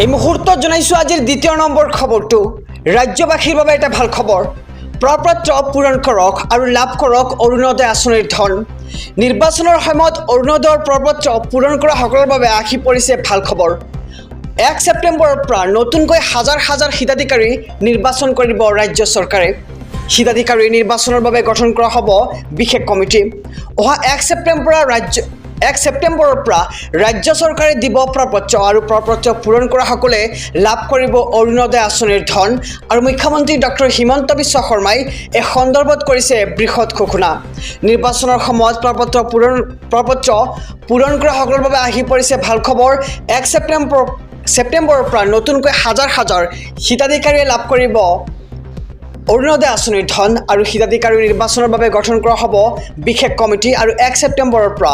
এই মুহূৰ্তত জনাইছো আজিৰ দ্বিতীয় নম্বৰ খবৰটো ৰাজ্যবাসীৰ বাবে এটা ভাল খবৰ প্ৰপত্ৰ পূৰণ কৰক আৰু লাভ কৰক অৰুণোদয় আঁচনিৰ ধন নিৰ্বাচনৰ সময়ত অৰুণোদয়ৰ প্ৰপত্ৰ পূৰণ কৰা সকলৰ বাবে আহি পৰিছে ভাল খবৰ 1 ছেপ্টেম্বৰৰ পৰা নতুনকৈ হাজাৰ হাজাৰ হিতাধিকাৰী নিৰ্বাচন কৰিব ৰাজ্য চৰকাৰে হিতাধিকাৰী নিৰ্বাচনৰ বাবে গঠন কৰা হ'ব বিশেষ কমিটি অহা 1 ছেপ্টেম্বৰৰ পৰা ৰাজ্য চৰকাৰে দিব প্ৰপত্ৰ আৰু প্ৰপত্ৰ পূৰণ কৰা সকলে লাভ কৰিব অৰুণোদয় আঁচনিৰ ধন আৰু মুখ্যমন্ত্ৰী ডক্টৰ হিমন্ত বিশ্ব শৰ্মাই এই সন্দৰ্ভত কৰিছে বৃহৎ ঘোষণা নিৰ্বাচনৰ সময়ত প্ৰপত্ৰ পূৰণ কৰা সকলৰ বাবে আহি পৰিছে ভাল খবৰ 1 ছেপ্টেম্বৰৰ পৰা নতুনকৈ হাজাৰ হাজাৰ হিতাধিকাৰীয়ে লাভ কৰিব অৰুণোদয় আঁচনিৰ ধন আৰু হিতাধিকাৰী নিৰ্বাচনৰ বাবে গঠন কৰা হ'ব বিশেষ কমিটি আৰু 1 ছেপ্টেম্বৰৰ পৰা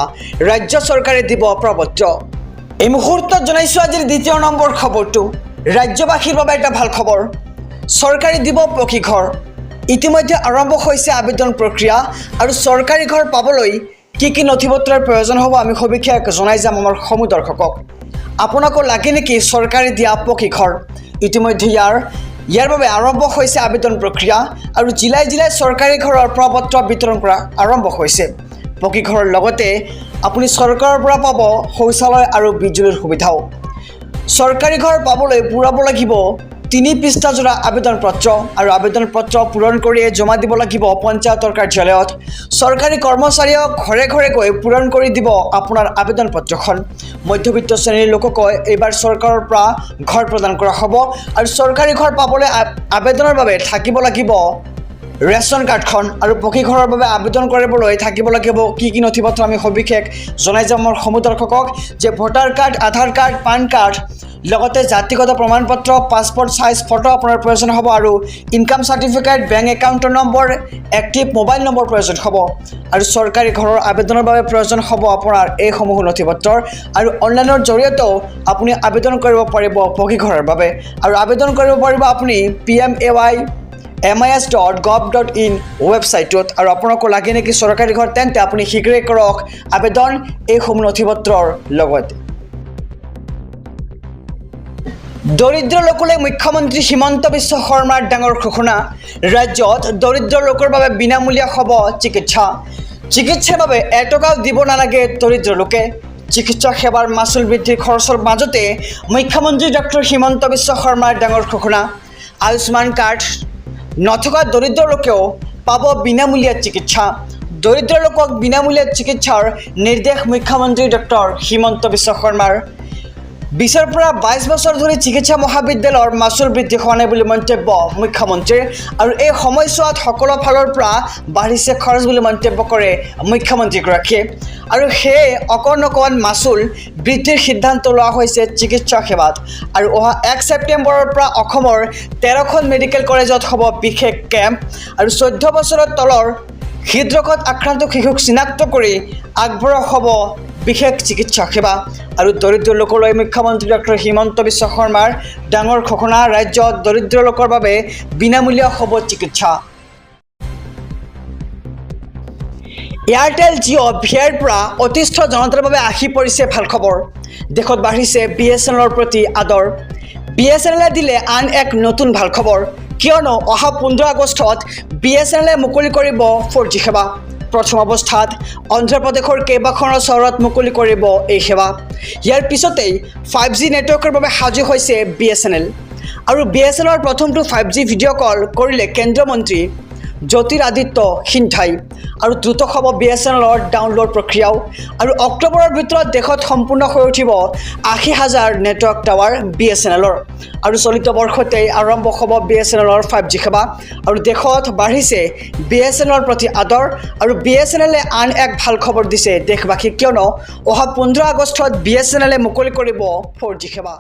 ৰাজ্য চৰকাৰে দিব প্ৰপত্ৰ এই মুহূৰ্তত জনাইছো আজিৰ দ্বিতীয় নম্বৰ খবৰটো ৰাজ্যবাসীৰ বাবে এটা ভাল খবৰ চৰকাৰে দিব পকী ঘৰ ইতিমধ্যে আৰম্ভ হৈছে আবেদন প্ৰক্ৰিয়া আৰু চৰকাৰী ঘৰ পাবলৈ কি নথিপত্ৰৰ প্ৰয়োজন হ'ব আমি সবিশেষ জনাই যাম আমাৰ সমূহ দৰ্শকক আপোনাকো লাগে নেকি চৰকাৰে দিয়া পকী ঘৰ ইতিমধ্যে ইয়াৰ বাবে আৰম্ভ হৈছে আবেদন প্ৰক্ৰিয়া আৰু জিলাই জিলাই চৰকাৰী ঘৰৰ প্ৰপত্ৰ বিতৰণ কৰা আৰম্ভ হৈছে পকী ঘৰৰ লগতে আপুনি চৰকাৰৰ পৰা পাব শৌচালয় আৰু বিজুলীৰ সুবিধাও চৰকাৰী ঘৰ পাবলৈ পূৰাব লাগিব 3 পৃষ্ঠা জোৰা আবেদন পত্ৰ আৰু আবেদন পত্ৰ পূৰণ কৰি জমা দিব লাগিব পঞ্চায়তৰ কাৰ্যালয়ত চৰকাৰী কৰ্মচাৰীয়ে ঘৰে ঘৰে গৈ পূৰণ কৰি দিব আপোনাৰ আবেদন পত্ৰখন মধ্যবিত্ত শ্ৰেণীৰ লোকক এইবাৰ চৰকাৰৰ পৰা ঘৰ প্ৰদান কৰা হ'ব আৰু চৰকাৰী ঘৰ পাবলৈ আবেদনৰ বাবে থাকিব লাগিব ৰেচন কাৰ্ডখন আৰু পকী ঘৰৰ বাবে আবেদন কৰিবলৈ থাকিব লাগিব কি নথিপত্ৰ আমি সবিশেষ জনাই যাম আমাৰ সমূহ দৰ্শকক যে ভোটাৰ কাৰ্ড আধাৰ কাৰ্ড পান কাৰ্ড লগতে জাতিগত প্ৰমাণপত্ৰ পাছপোৰ্ট সাইজ ফটো আপোনাৰ প্ৰয়োজন হ'ব আৰু ইনকাম সাৰ্টিফিকেট বেংক একাউণ্টৰ নম্বৰ এক্টিভ মোবাইল নম্বৰ প্ৰয়োজন হ'ব আৰু চৰকাৰী ঘৰৰ আবেদনৰ বাবে প্ৰয়োজন হ'ব আপোনাৰ এই সমূহ নথিপত্ৰৰ আৰু অনলাইনৰ জৰিয়তেও আপুনি আবেদন কৰিব পাৰিব পকী ঘৰৰ বাবে আৰু আবেদন কৰিব পাৰিব আপুনি pmay.mis.gov.in ৱেবছাইটত আৰু আপোনাকো লাগে নেকি চৰকাৰী ঘৰ তেন্তে আপুনি শীঘ্ৰে কৰক আবেদন এই সমূহ নথিপত্ৰৰ লগত দৰিদ্ৰ লোকলৈ মুখ্যমন্ত্ৰী হিমন্ত বিশ্ব শৰ্মাৰ ডাঙৰ ঘোষণা ৰাজ্যত দৰিদ্ৰ লোকৰ বাবে বিনামূলীয়া হ'ব চিকিৎসাৰ বাবে এটকাও দিব নালাগে দৰিদ্ৰ লোকে চিকিৎসা সেৱাৰ মাচুল বৃদ্ধিৰ খৰচৰ মাজতে মুখ্যমন্ত্ৰী ডক্টৰ হিমন্ত বিশ্ব শৰ্মাৰ ডাঙৰ ঘোষণা আয়ুষ্মান কাৰ্ড নথকা দৰিদ্ৰ লোকেও পাব বিনামূলীয়া চিকিৎসা দৰিদ্ৰ লোকক বিনামূলীয়া চিকিৎসাৰ নিৰ্দেশ মুখ্যমন্ত্ৰী ডক্টৰ হিমন্ত বিশ্ব শৰ্মাৰ 20 পৰা 22 বছৰ ধৰি চিকিৎসা মহাবিদ্যালয়ৰ মাচুল বৃদ্ধি হোৱা নাই বুলি মন্তব্য মুখ্যমন্ত্ৰীৰ আৰু এই সময়ছোৱাত সকলো ফালৰ পৰা বাঢ়িছে খৰচ বুলি মন্তব্য কৰে মুখ্যমন্ত্ৰীগৰাকীয়ে আৰু সেই অকণ মাচুল বৃদ্ধিৰ সিদ্ধান্ত লোৱা হৈছে চিকিৎসা সেৱাত আৰু অহা 1 ছেপ্টেম্বৰৰ পৰা অসমৰ 13খন মেডিকেল কলেজত হ'ব বিশেষ কেম্প আৰু 14 বছৰৰ তলৰ হৃদৰোগত আক্ৰান্ত শিশুক চিনাক্ত কৰি আগবঢ়োৱা হ'ব বিশেষ চিকিৎসা সেৱা আৰু দৰিদ্ৰ লোকলৈ মুখ্যমন্ত্ৰী ডক্টৰ হিমন্ত বিশ্ব শৰ্মাৰ ডাঙৰ ঘোষণা ৰাজ্যত দৰিদ্ৰ লোকৰ বাবে বিনামূলীয়া হ'ব চিকিৎসা এয়াৰটেল জিঅ' ভিৰ পৰা অতিষ্ঠ জনতাৰ বাবে আহি পৰিছে ভাল খবৰ দেশত বাঢ়িছে BSNLৰ প্ৰতি আদৰ BSNLে দিলে আন এক নতুন ভাল খবৰ কিয়নো অহা 15 আগষ্টত BSNLে মুকলি কৰিব 4G সেৱা প্ৰথম অৱস্থাত অন্ধ্ৰপ্ৰদেশৰ কেইবাখনো চহৰত মুকলি কৰিব এই সেৱা ইয়াৰ পিছতেই 5G নেটৱৰ্কৰ বাবে সাজু হৈছে BSNL আৰু BSNLৰ প্ৰথমটো 5G ভিডিঅ' কল কৰিলে কেন্দ্ৰীয় মন্ত্ৰী জ্যোতিৰাদিত্য সিন্ধাই আৰু দ্ৰুত হ'ব BSNLৰ ডাউনলোড প্ৰক্ৰিয়াও আৰু অক্টোবৰৰ ভিতৰত দেশত সম্পূৰ্ণ হৈ উঠিব 80,000 নেটৱৰ্ক টাৱাৰ BSNLৰ আৰু চলিত বৰ্ষতেই আৰম্ভ হ'ব BSNLৰ 5G সেৱা আৰু দেশত বাঢ়িছে BSNLৰ প্ৰতি আদৰ আৰু BSNLে আন এক ভাল খবৰ দিছে দেশবাসীক কিয়নো অহা 15 আগষ্টত BSNLে মুকলি কৰিব 4G সেৱা